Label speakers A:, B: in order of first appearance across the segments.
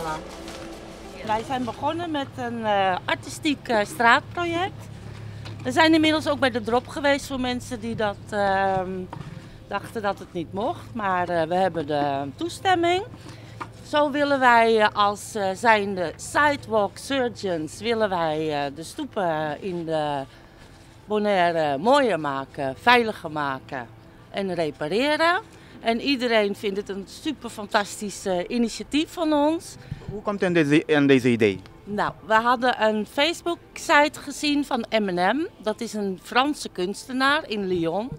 A: Voilà. Wij zijn begonnen met een artistiek straatproject. We zijn inmiddels ook bij de drop geweest voor mensen die dat dachten dat het niet mocht. Maar we hebben de toestemming. Zo willen wij als zijnde sidewalk surgeons willen wij de stoepen in de Bonaire mooier maken, veiliger maken en repareren. En iedereen vindt het een super fantastisch initiatief van ons.
B: Hoe komt u aan deze idee?
A: Nou, we hadden een Facebook-site gezien van M&M. Dat is een Franse kunstenaar in Lyon,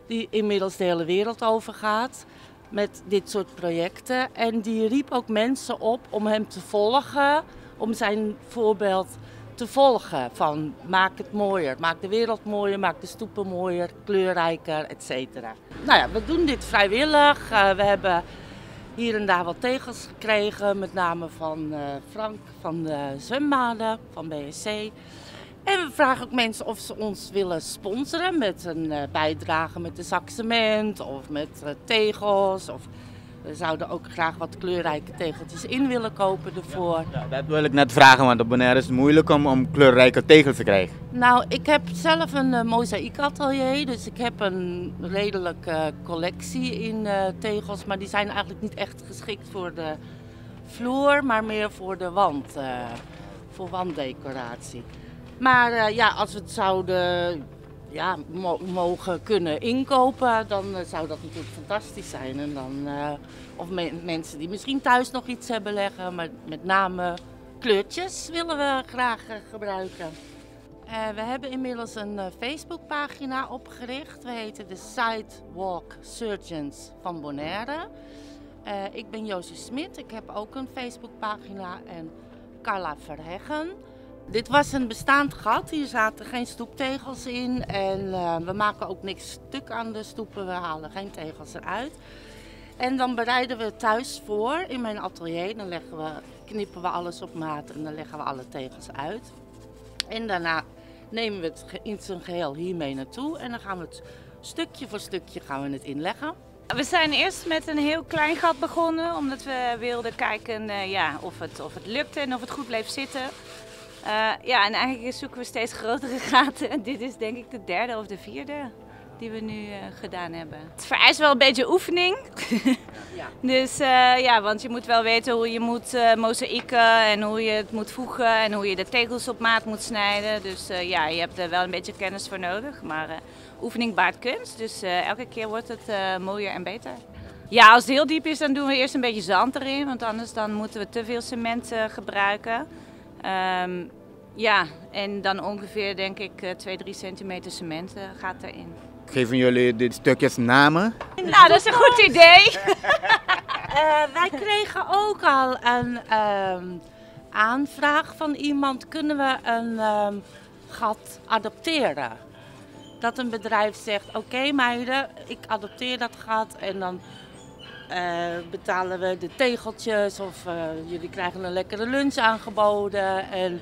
A: die inmiddels de hele wereld overgaat met dit soort projecten. En die riep ook mensen op om hem te volgen, om zijn voorbeeld te volgen. Van maak het mooier, maak de wereld mooier, maak de stoepen mooier, kleurrijker, etc. Nou ja, we doen dit vrijwillig. We hebben hier en daar wat tegels gekregen, met name van Frank van de zwembaden, van BSC. En we vragen ook mensen of ze ons willen sponsoren met een bijdrage met de zak cement of met tegels. Of we zouden ook graag wat kleurrijke tegeltjes in willen kopen ervoor.
B: Ja, dat wil ik net vragen, want op Bonaire is het moeilijk om kleurrijke tegels te krijgen.
A: Nou, ik heb zelf een mozaïekatelier, dus ik heb een redelijke collectie in tegels. Maar die zijn eigenlijk niet echt geschikt voor de vloer, maar meer voor de wand, voor wanddecoratie. Maar ja, als we het zouden mogen kunnen inkopen, dan zou dat natuurlijk fantastisch zijn. En dan, of mensen die misschien thuis nog iets hebben liggen, maar met name kleurtjes willen we graag gebruiken. We hebben inmiddels een Facebookpagina opgericht. We heten de Sidewalk Surgeons van Bonaire. Ik ben Josie Smit, ik heb ook een Facebookpagina en Carla Verheggen. Dit was een bestaand gat, hier zaten geen stoeptegels in en we maken ook niks stuk aan de stoepen, we halen geen tegels eruit. En dan bereiden we het thuis voor in mijn atelier, dan knippen we alles op maat en dan leggen we alle tegels uit. En daarna nemen we het in zijn geheel hiermee naartoe en dan gaan we het stukje voor stukje het inleggen.
C: We zijn eerst met een heel klein gat begonnen, omdat we wilden kijken of het lukte en of het goed bleef zitten. En eigenlijk zoeken we steeds grotere gaten. Dit is denk ik de derde of de vierde die we nu gedaan hebben. Het vereist wel een beetje oefening. Ja. Dus want je moet wel weten hoe je moet mozaïeken en hoe je het moet voegen en hoe je de tegels op maat moet snijden. Dus je hebt er wel een beetje kennis voor nodig. Maar oefening baart kunst, dus elke keer wordt het mooier en beter. Ja, als het heel diep is, dan doen we eerst een beetje zand erin, want anders dan moeten we te veel cement gebruiken. En dan ongeveer denk ik 2-3 centimeter cement gaat erin.
B: Geven jullie dit stukjes namen?
C: Nou, dat is een goed idee.
A: Wij kregen ook al een aanvraag van iemand, kunnen we een gat adopteren? Dat een bedrijf zegt, oké meiden, ik adopteer dat gat en dan betalen we de tegeltjes of jullie krijgen een lekkere lunch aangeboden. En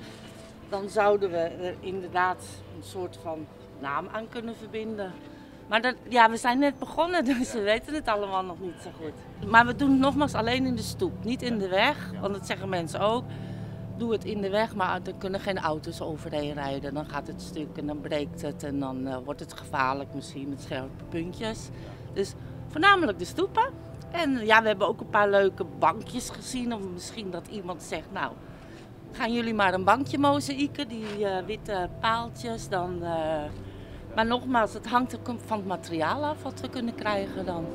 A: dan zouden we er inderdaad een soort van naam aan kunnen verbinden. Maar we zijn net begonnen, dus we weten het allemaal nog niet zo goed. Maar we doen het nogmaals alleen in de stoep, niet in de weg. Want dat zeggen mensen ook. Doe het in de weg, maar er kunnen geen auto's overheen rijden. Dan gaat het stuk en dan breekt het en dan wordt het gevaarlijk misschien met scherpe puntjes. Dus voornamelijk de stoepen. En ja, we hebben ook een paar leuke bankjes gezien. Of misschien dat iemand zegt, nou, gaan jullie maar een bankje mozaïeken, die witte paaltjes. Maar nogmaals, het hangt ook van het materiaal af wat we kunnen krijgen dan.